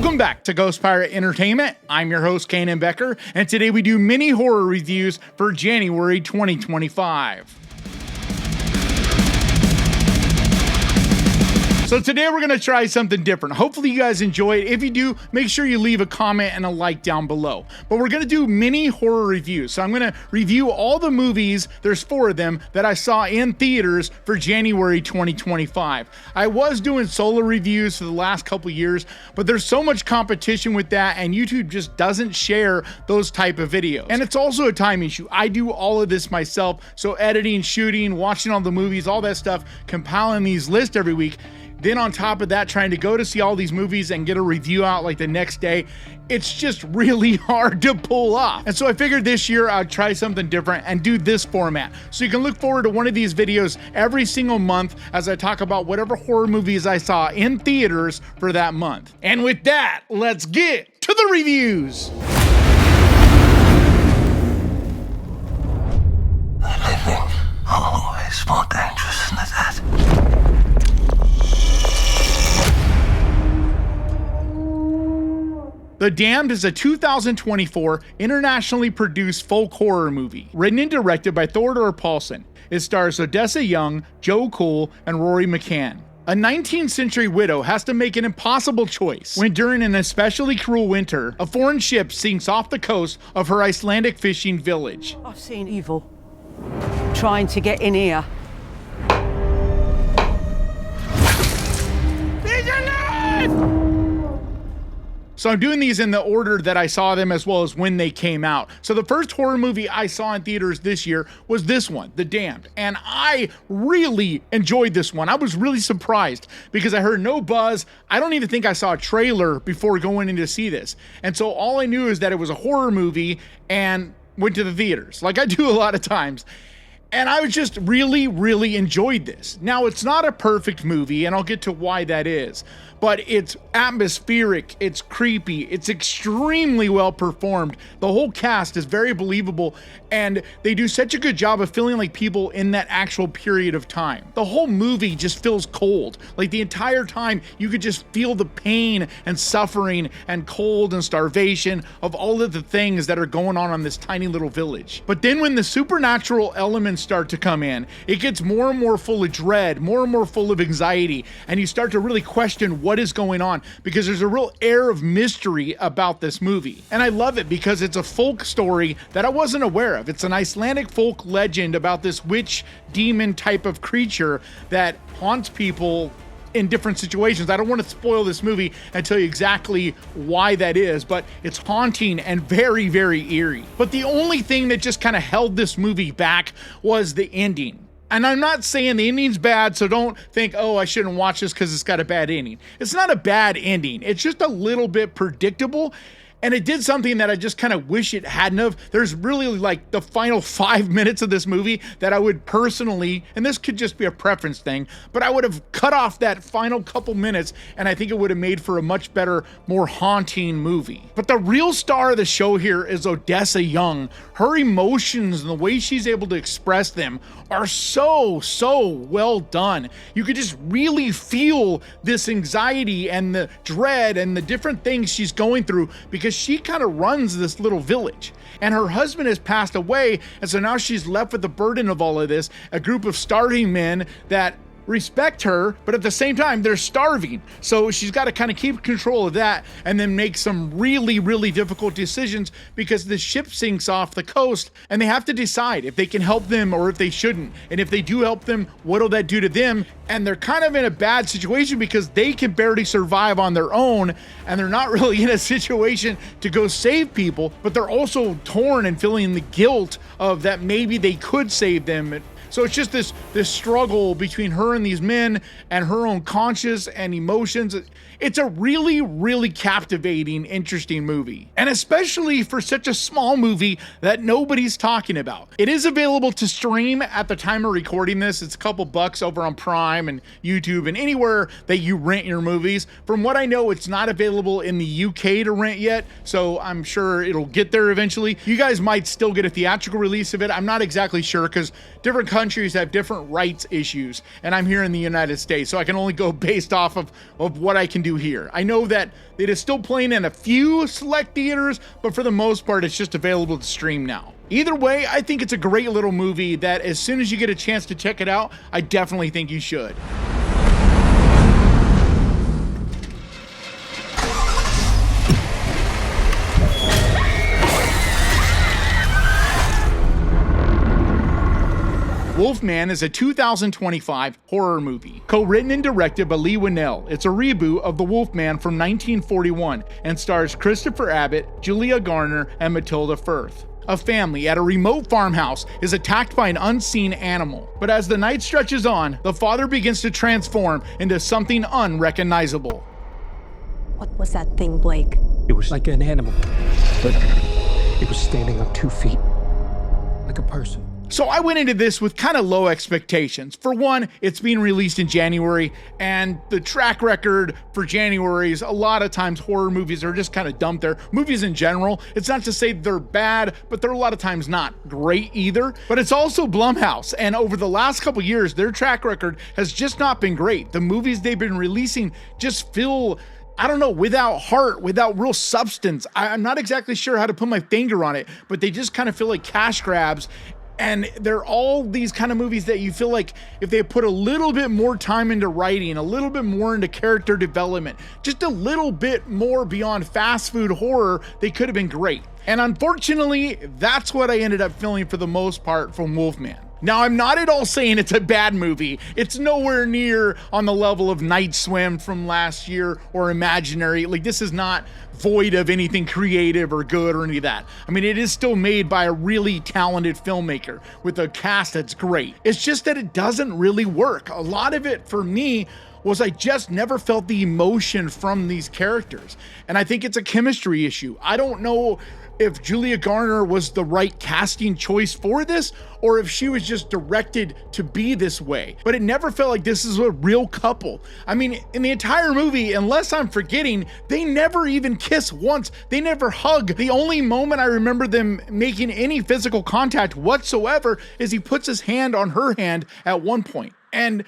Welcome back to Ghost Pirate Entertainment. I'm your host, Kanan Becker, and today we do mini horror reviews for January 2025. So today we're going to try something different. Hopefully you guys enjoy it. If you do, make sure you leave a comment and a like down below. But we're going to do mini horror reviews. So I'm going to review all the movies, there's 4 of them, that I saw in theaters for January 2025. I was doing solo reviews for the last couple years, but there's so much competition with that and YouTube just doesn't share those type of videos. And it's also a time issue. I do all of this myself. So editing, shooting, watching all the movies, all that stuff, compiling these lists every week. Then on top of that, trying to go to see all these movies and get a review out like the next day, it's just really hard to pull off. And so I figured this year I'd try something different and do this format. So you can look forward to one of these videos every single month as I talk about whatever horror movies I saw in theaters for that month. And with that, let's get to the reviews. Living always more dangerous than the dead. The Damned is a 2024 internationally produced folk horror movie, written and directed by Theodore Paulson. It stars Odessa Young, Joe Cole, and Rory McCann. A 19th century widow has to make an impossible choice when during an especially cruel winter, a foreign ship sinks off the coast of her Icelandic fishing village. I've seen evil trying to get in here. So I'm doing these in the order that I saw them as well as when they came out. So the first horror movie I saw in theaters this year was this one, The Damned. And I really enjoyed this one. I was really surprised because I heard no buzz. I don't even think I saw a trailer before going in to see this. And so all I knew is that it was a horror movie and went to the theaters, like I do a lot of times. And I just really enjoyed this. Now, it's not a perfect movie, and I'll get to why that is, but it's atmospheric, it's creepy, it's extremely well performed. The whole cast is very believable, and they do such a good job of feeling like people in that actual period of time. The whole movie just feels cold. Like the entire time, you could just feel the pain and suffering and cold and starvation of all of the things that are going on this tiny little village. But then when the supernatural elements start to come in, it gets more and more full of dread, more and more full of anxiety, and you start to really question what is going on because there's a real air of mystery about this movie. And I love it because it's a folk story that I wasn't aware of. It's an Icelandic folk legend about this witch demon type of creature that haunts people in different situations. I don't want to spoil this movie and tell you exactly why that is, but it's haunting and very eerie. But the only thing that just kind of held this movie back was the ending. And I'm not saying the ending's bad, so don't think, oh, I shouldn't watch this because it's got a bad ending. It's not a bad ending. It's just a little bit predictable. And it did something that I just kind of wish it hadn't have. There's really like the final 5 minutes of this movie that I would personally, and this could just be a preference thing, but I would have cut off that final couple minutes and I think it would have made for a much better, more haunting movie. But the real star of the show here is Odessa Young. Her emotions and the way she's able to express them are so well done. You could just really feel this anxiety and the dread and the different things she's going through because she kind of runs this little village and her husband has passed away, and so now she's left with the burden of all of this, a group of starving men that respect her, but at the same time they're starving, so she's got to kind of keep control of that and then make some really difficult decisions because the ship sinks off the coast and they have to decide if they can help them or if they shouldn't, and if they do help them, what'll that do to them? And they're kind of in a bad situation because they can barely survive on their own and they're not really in a situation to go save people, but they're also torn and feeling the guilt of that maybe they could save them. So it's just this struggle between her and these men and her own conscience and emotions. It's a really captivating, interesting movie. And especially for such a small movie that nobody's talking about. It is available to stream at the time of recording this. It's a couple bucks over on Prime and YouTube and anywhere that you rent your movies. From what I know, it's not available in the UK to rent yet, so I'm sure it'll get there eventually. You guys might still get a theatrical release of it. I'm not exactly sure because different countries countries have different rights issues, and I'm here in the United States, so I can only go based off of what I can do here. I know that it is still playing in a few select theaters, but for the most part, it's just available to stream now. Either way, I think it's a great little movie that as soon as you get a chance to check it out, I definitely think you should. Wolfman is a 2025 horror movie, co-written and directed by Leigh Whannell. It's a reboot of The Wolfman from 1941 and stars Christopher Abbott, Julia Garner, and Matilda Firth. A family at a remote farmhouse is attacked by an unseen animal. But as the night stretches on, the father begins to transform into something unrecognizable. What was that thing, Blake? It was like an animal, but it was standing on 2 feet, like a person. So I went into this with kind of low expectations. For one, it's being released in January, and the track record for January's, a lot of times horror movies are just kind of dumped there. Movies in general, it's not to say they're bad, but they're a lot of times not great either. But it's also Blumhouse, and over the last couple years, their track record has just not been great. The movies they've been releasing just feel, I don't know, without heart, without real substance. I'm not exactly sure how to put my finger on it, but they just kind of feel like cash grabs. And they're all these kind of movies that you feel like if they put a little bit more time into writing, a little bit more into character development, just a little bit more beyond fast food horror, they could have been great. And unfortunately, that's what I ended up feeling for the most part from Wolfman. Now, I'm not at all saying it's a bad movie. It's nowhere near on the level of Night Swim from last year or Imaginary. Like, this is not void of anything creative or good or any of that. I mean, it is still made by a really talented filmmaker with a cast that's great. It's just that it doesn't really work. A lot of it for me was I just never felt the emotion from these characters. And I think it's a chemistry issue. I don't know if Julia Garner was the right casting choice for this, or if she was just directed to be this way. But it never felt like this is a real couple. I mean, in the entire movie, unless I'm forgetting, they never even kiss once. They never hug. The only moment I remember them making any physical contact whatsoever is he puts his hand on her hand at one point. And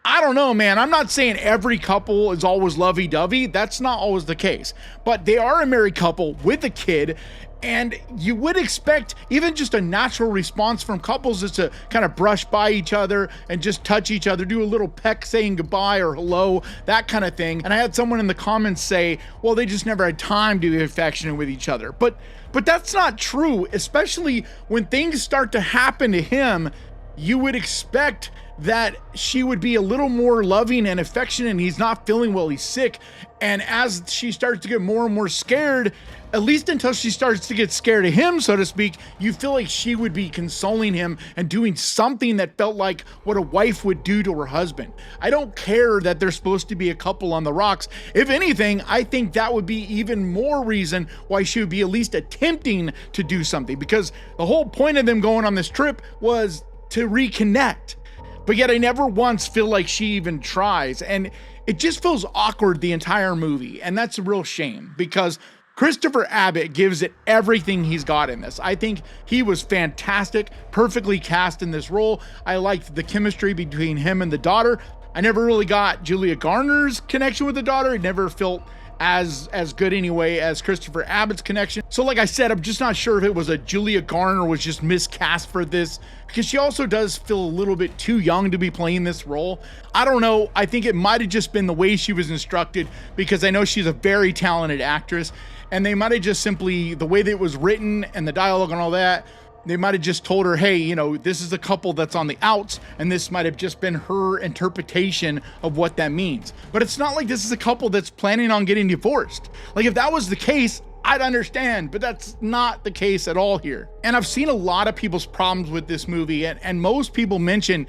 I don't know, man. I'm not saying every couple is always lovey-dovey. That's not always the case. But they are a married couple with a kid, and you would expect even just a natural response from couples is to kind of brush by each other and just touch each other, do a little peck saying goodbye or hello, that kind of thing. And I had someone in the comments say, well, they just never had time to be affectionate with each other. But that's not true, especially when things start to happen to him. You would expect that she would be a little more loving and affectionate, and he's not feeling well, he's sick. And as she starts to get more and more scared, at least until she starts to get scared of him, so to speak, you feel like she would be consoling him and doing something that felt like what a wife would do to her husband. I don't care that they're supposed to be a couple on the rocks. If anything, I think that would be even more reason why she would be at least attempting to do something, because the whole point of them going on this trip was to reconnect. But yet I never once feel like she even tries. And it just feels awkward the entire movie. And that's a real shame, because Christopher Abbott gives it everything he's got in this. I think he was fantastic, perfectly cast in this role. I liked the chemistry between him and the daughter. I never really got Julia Garner's connection with the daughter. It never felt as good anyway as Christopher Abbott's connection. So like I said, I'm just not sure if it was a Julia Garner was just miscast for this, because she also does feel a little bit too young to be playing this role. I don't know. I think it might have just been the way she was instructed, because I know she's a very talented actress, and they might have just simply, the way that it was written and the dialogue and all that, they might have just told her, hey, you know, this is a couple that's on the outs, and this might have just been her interpretation of what that means. But it's not like this is a couple that's planning on getting divorced. Like, if that was the case, I'd understand, but that's not the case at all here. And I've seen a lot of people's problems with this movie, and most people mention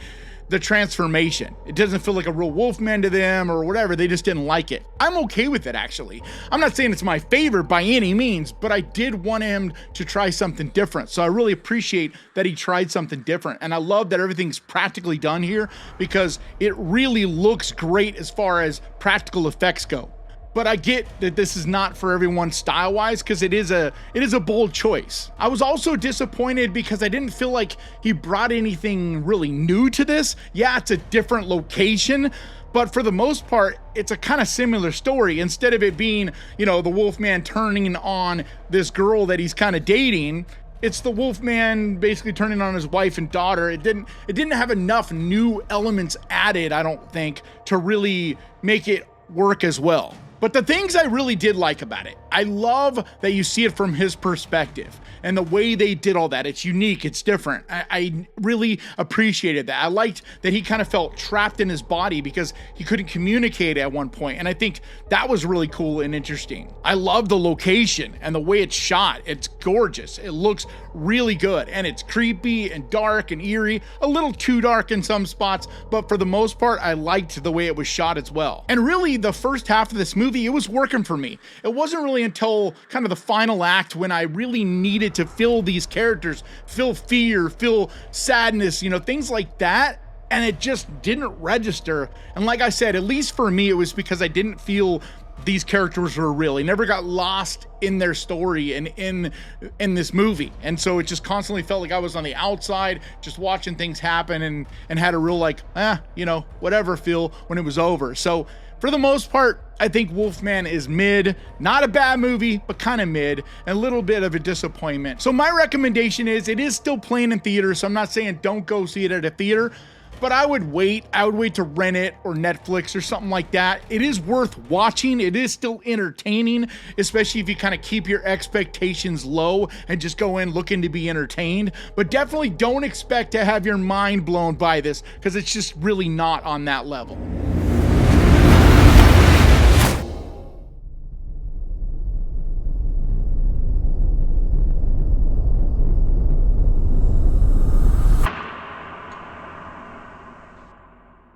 the transformation. It doesn't feel like a real Wolfman to them or whatever. They just didn't like it. I'm okay with it, actually. I'm not saying it's my favorite by any means, but I did want him to try something different. So I really appreciate that he tried something different. And I love that everything's practically done here, because it really looks great as far as practical effects go. but I get that this is not for everyone style-wise, because it is a bold choice. I was also disappointed because I didn't feel like he brought anything really new to this. Yeah, it's a different location, but for the most part, it's a kind of similar story. Instead of it being, you know, the Wolfman turning on this girl that he's kind of dating, it's the Wolfman basically turning on his wife and daughter. It didn't have enough new elements added, I don't think, to really make it work as well. But the things I really did like about it, I love that you see it from his perspective and the way they did all that. It's unique, it's different. I really appreciated that. I liked that he kind of felt trapped in his body because he couldn't communicate at one point. And I think that was really cool and interesting. I love the location and the way it's shot. It's gorgeous. It looks really good, and it's creepy and dark and eerie, a little too dark in some spots, but for the most part, I liked the way it was shot as well. And really, the first half of this movie, it was working for me. It wasn't really until kind of the final act when I really needed to feel these characters, feel fear, feel sadness, you know, things like that, and it just didn't register. And like I said, at least for me, it was because I didn't feel these characters were real. I never got lost in their story and in this movie. And so it just constantly felt like I was on the outside, just watching things happen, and had a real like, you know, whatever feel when it was over. So for the most part, I think Wolfman is mid. Not a bad movie, but kind of mid, and a little bit of a disappointment. So my recommendation is, it is still playing in theaters, so I'm not saying don't go see it at a theater, but I would wait to rent it or Netflix or something like that. It is worth watching. It is still entertaining, especially if you kind of keep your expectations low and just go in looking to be entertained. But definitely don't expect to have your mind blown by this, because it's just really not on that level.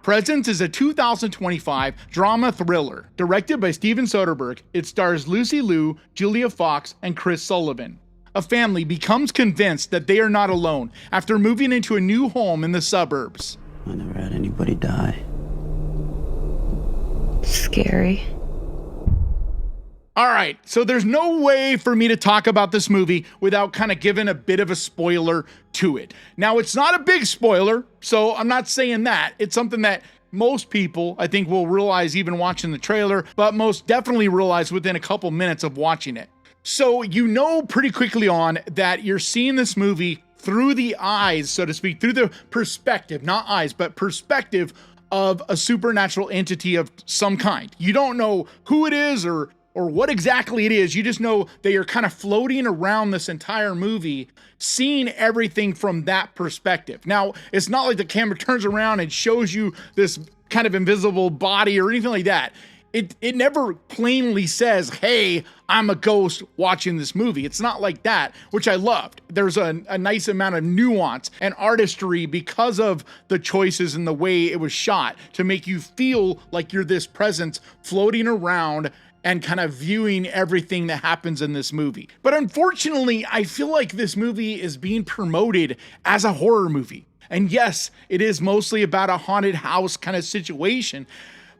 Presence is a 2025 drama thriller directed by Steven Soderbergh. It stars Lucy Liu, Julia Fox, and Chris Sullivan. A family becomes convinced that they are not alone after moving into a new home in the suburbs. I never had anybody die. Scary. All right, so there's no way for me to talk about this movie without kind of giving a bit of a spoiler to it. Now, it's not a big spoiler, so I'm not saying that. It's something that most people, I think, will realize even watching the trailer, but most definitely realize within a couple minutes of watching it. So you know pretty quickly on that you're seeing this movie through the eyes, so to speak, through the perspective, not eyes, but perspective of a supernatural entity of some kind. You don't know who it is or what exactly it is. You just know that you're kind of floating around this entire movie, seeing everything from that perspective. Now, it's not like the camera turns around and shows you this kind of invisible body or anything like that. It never plainly says, hey, I'm a ghost watching this movie. It's not like that, which I loved. There's a nice amount of nuance and artistry because of the choices and the way it was shot to make you feel like you're this presence floating around and kind of viewing everything that happens in this movie. But unfortunately, I feel like this movie is being promoted as a horror movie. And yes, it is mostly about a haunted house kind of situation,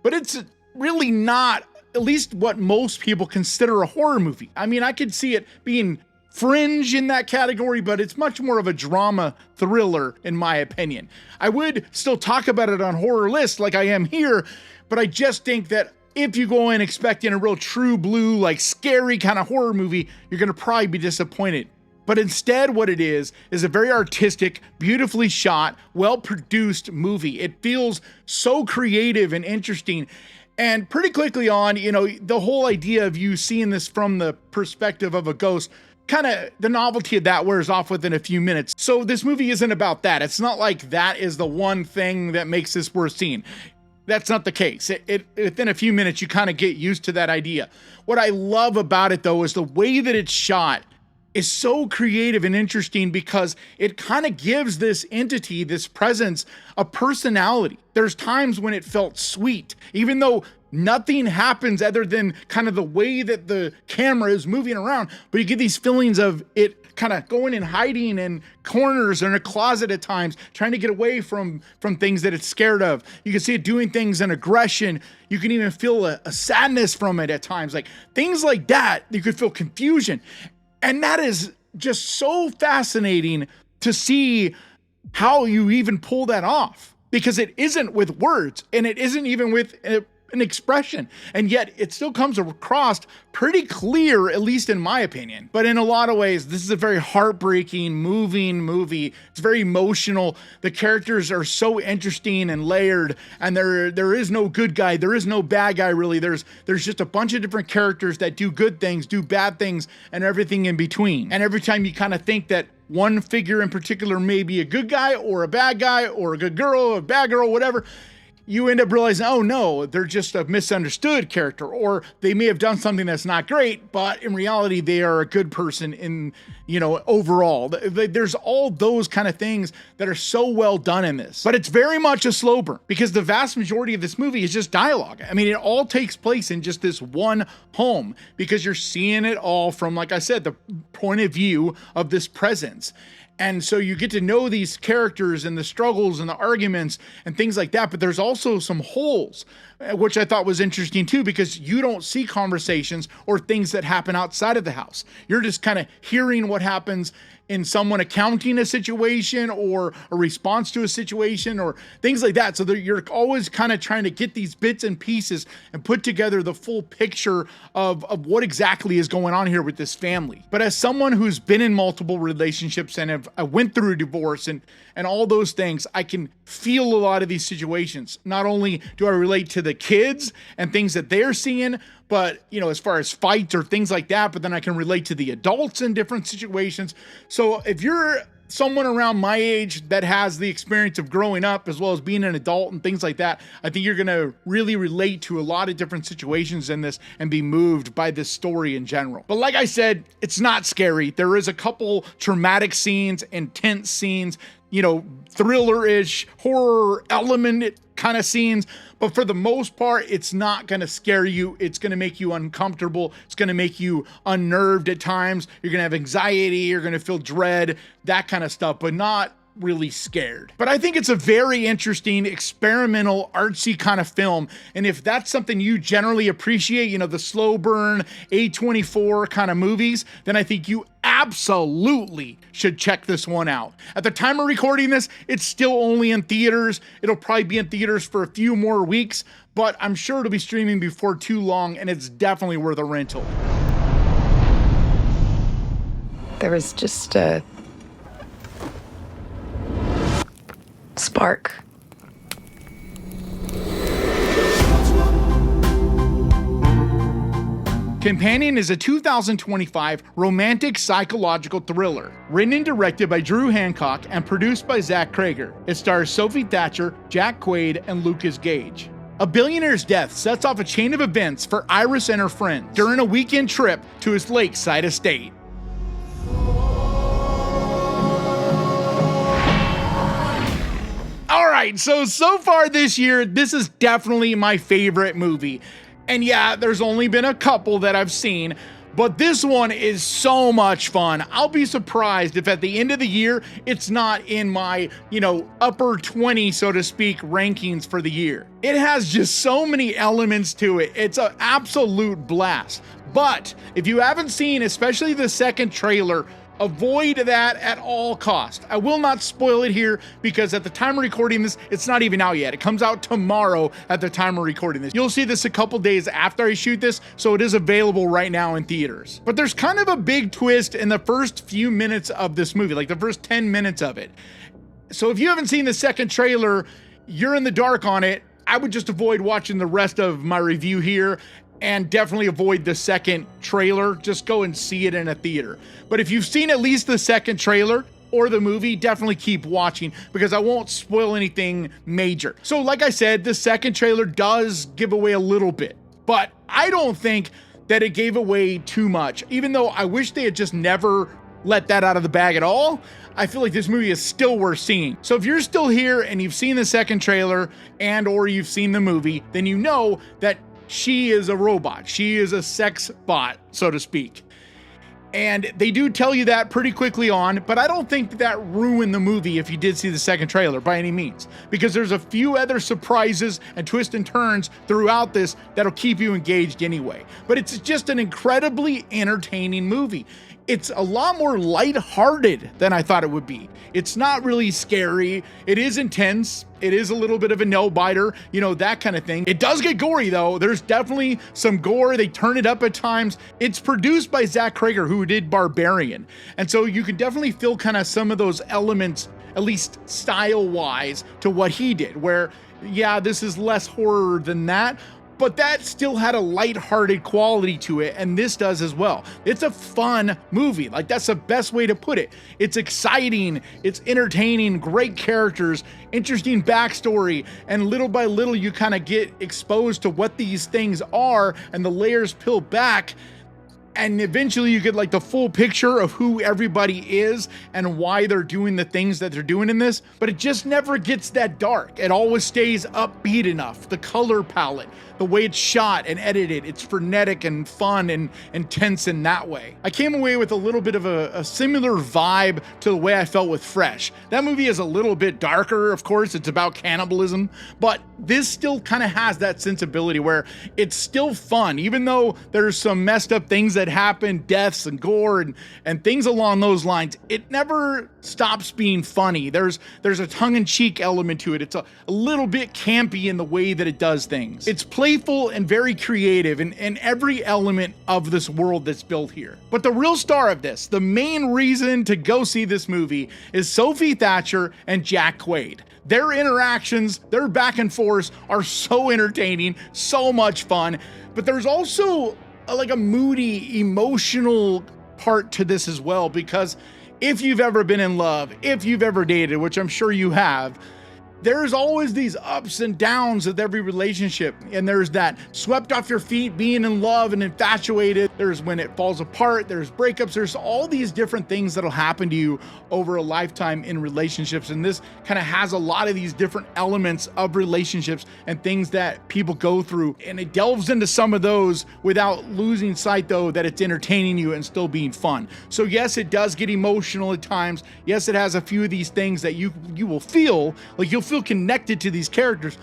but it's really not, at least what most people consider a horror movie. I mean, I could see it being fringe in that category, but it's much more of a drama thriller, in my opinion. I would still talk about it on horror list like I am here, but I just think that if you go in expecting a real true blue, like scary kind of horror movie, you're gonna probably be disappointed. But instead, what it is a very artistic, beautifully shot, well-produced movie. It feels so creative and interesting. And pretty quickly on, you know, the whole idea of you seeing this from the perspective of a ghost, kind of the novelty of that wears off within a few minutes. So this movie isn't about that. It's not like that is the one thing that makes this worth seeing. That's not the case. Within a few minutes, you kind of get used to that idea. What I love about it, though, is the way that it's shot is so creative and interesting because it kind of gives this entity, this presence, a personality. There's times when it felt sweet, even though nothing happens other than kind of the way that the camera is moving around, but you get these feelings of it kind of going and hiding in corners or in a closet at times, trying to get away from things that it's scared of. You can see it doing things in aggression. You can even feel a sadness from it at times. Like things like that, you could feel confusion. And that is just so fascinating to see how you even pull that off, because it isn't with words and it isn't even with an expression, and yet it still comes across pretty clear, at least in my opinion. But in a lot of ways, this is a very heartbreaking, moving movie. It's very emotional. The characters are so interesting and layered, and there is no good guy, there is no bad guy really. There's just a bunch of different characters that do good things, do bad things, and everything in between. And every time you kind of think that one figure in particular may be a good guy or a bad guy or a good girl or a bad girl, whatever, you end up realizing, oh no, they're just a misunderstood character, or they may have done something that's not great, but in reality, they are a good person in, overall. There's all those kind of things that are so well done in this, but it's very much a slow burn because the vast majority of this movie is just dialogue. I mean, it all takes place in just this one home because you're seeing it all from, like I said, the point of view of this presence. And so you get to know these characters and the struggles and the arguments and things like that. But there's also some holes, which I thought was interesting too, because you don't see conversations or things that happen outside of the house. You're just kind of hearing what happens in someone accounting a situation or a response to a situation or things like that. So that you're always kind of trying to get these bits and pieces and put together the full picture of what exactly is going on here with this family. But as someone who's been in multiple relationships and I went through a divorce and all those things, I can feel a lot of these situations. Not only do I relate to the kids and things that they're seeing, but, as far as fights or things like that, but then I can relate to the adults in different situations. So if you're someone around my age that has the experience of growing up as well as being an adult and things like that, I think you're going to really relate to a lot of different situations in this and be moved by this story in general. But like I said, it's not scary. There is a couple traumatic scenes, intense scenes, thriller-ish, horror element kind of scenes. But for the most part, it's not going to scare you. It's going to make you uncomfortable. It's going to make you unnerved at times. You're going to have anxiety. You're going to feel dread, that kind of stuff, but not really scared. But I think it's a very interesting, experimental, artsy kind of film. And if that's something you generally appreciate, the slow burn, A24 kind of movies, then I think you absolutely should check this one out. At the time of recording this, it's still only in theaters. It'll probably be in theaters for a few more weeks, but I'm sure it'll be streaming before too long, and it's definitely worth a rental. There was just a spark. Companion is a 2025 romantic psychological thriller, written and directed by Drew Hancock and produced by Zach Krager. It stars Sophie Thatcher, Jack Quaid, and Lucas Gage. A billionaire's death sets off a chain of events for Iris and her friends during a weekend trip to his lakeside estate. All right, so far this year, this is definitely my favorite movie. And yeah, there's only been a couple that I've seen, but this one is so much fun. I'll be surprised if at the end of the year, it's not in my, upper 20, so to speak, rankings for the year. It has just so many elements to it. It's an absolute blast. But if you haven't seen, especially the second trailer, avoid that at all costs. I will not spoil it here because at the time of recording this, it's not even out yet. It comes out tomorrow at the time of recording this. You'll see this a couple days after I shoot this, so it is available right now in theaters. But there's kind of a big twist in the first few minutes of this movie, like the first 10 minutes of it. So if you haven't seen the second trailer, you're in the dark on it. I would just avoid watching the rest of my review here and definitely avoid the second trailer. Just go and see it in a theater. But if you've seen at least the second trailer or the movie, definitely keep watching because I won't spoil anything major. So like I said, the second trailer does give away a little bit, but I don't think that it gave away too much. Even though I wish they had just never let that out of the bag at all, I feel like this movie is still worth seeing. So if you're still here and you've seen the second trailer and or you've seen the movie, then you know that she is a robot. She is a sex bot, so to speak. And they do tell you that pretty quickly on, but I don't think that ruined the movie if you did see the second trailer by any means, because there's a few other surprises and twists and turns throughout this that'll keep you engaged anyway. But it's just an incredibly entertaining movie. It's a lot more lighthearted than I thought it would be. It's not really scary. It is intense. It is a little bit of a nail-biter, you know, that kind of thing. It does get gory though. There's definitely some gore. They turn it up at times. It's produced by Zach Krager, who did Barbarian. And so you can definitely feel kind of some of those elements, at least style-wise, to what he did, where, yeah, this is less horror than that, but that still had a lighthearted quality to it, and this does as well. It's a fun movie. Like, that's the best way to put it. It's exciting, it's entertaining, great characters, interesting backstory, and little by little you kind of get exposed to what these things are, and the layers peel back, and eventually you get like the full picture of who everybody is and why they're doing the things that they're doing in this. But it just never gets that dark. It always stays upbeat enough. The color palette, the way it's shot and edited, it's frenetic and fun and intense in that way. I came away with a little bit of a similar vibe to the way I felt with Fresh. That movie is a little bit darker, of course, it's about cannibalism, but this still kind of has that sensibility where it's still fun, even though there's some messed up things that happen, deaths and gore and things along those lines. It never stops being funny. There's a tongue-in-cheek element to it. It's a little bit campy in the way that it does things. It's playful and very creative in every element of this world that's built here. But the real star of this, the main reason to go see this movie, is Sophie Thatcher and Jack Quaid. Their interactions, their back and forth are so entertaining, so much fun, but there's also like a moody, emotional part to this as well, because if you've ever been in love, if you've ever dated, which I'm sure you have, there's always these ups and downs with every relationship. And there's that swept off your feet, being in love and infatuated. There's when it falls apart, there's breakups, there's all these different things that'll happen to you over a lifetime in relationships. And this kind of has a lot of these different elements of relationships and things that people go through. And it delves into some of those without losing sight though that it's entertaining you and still being fun. So yes, it does get emotional at times. Yes, it has a few of these things that you will feel, like you'll feel connected to these characters,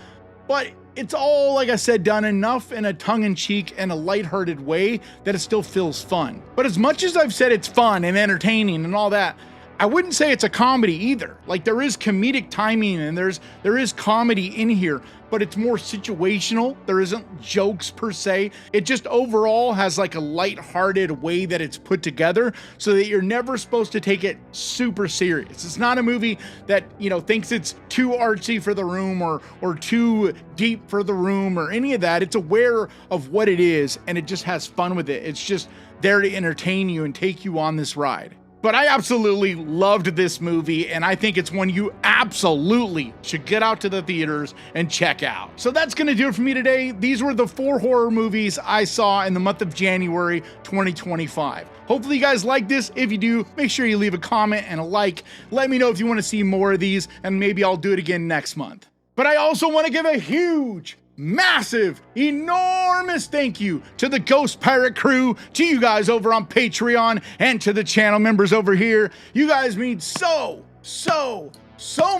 but it's all, like I said, done enough in a tongue-in-cheek and a lighthearted way that it still feels fun. But as much as I've said it's fun and entertaining and all that, I wouldn't say it's a comedy either. Like, there is comedic timing and there is comedy in here, but it's more situational. There isn't jokes per se. It just overall has like a lighthearted way that it's put together so that you're never supposed to take it super serious. It's not a movie that, you know, thinks it's too artsy for the room or too deep for the room or any of that. It's aware of what it is and it just has fun with it. It's just there to entertain you and take you on this ride. But I absolutely loved this movie, and I think it's one you absolutely should get out to the theaters and check out. So that's gonna do it for me today. These were the 4 horror movies I saw in the month of January 2025. Hopefully you guys like this. If you do, make sure you leave a comment and a like. Let me know if you want to see more of these, and maybe I'll do it again next month. But I also want to give a huge, massive, enormous thank you to the Ghost Pirate crew, to you guys over on Patreon, and to the channel members over here. You guys mean so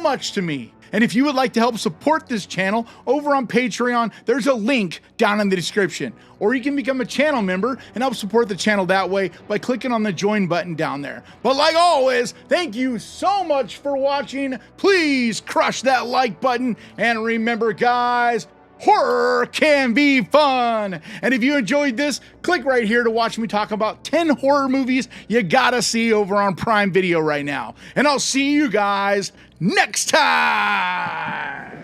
much to me. And if you would like to help support this channel over on Patreon, there's a link down in the description. Or you can become a channel member and help support the channel that way by clicking on the join button down there. But like always, thank you so much for watching. Please crush that like button. And remember, guys, horror can be fun. And if you enjoyed this, click right here to watch me talk about 10 horror movies you gotta see over on Prime Video right now. And I'll see you guys next time.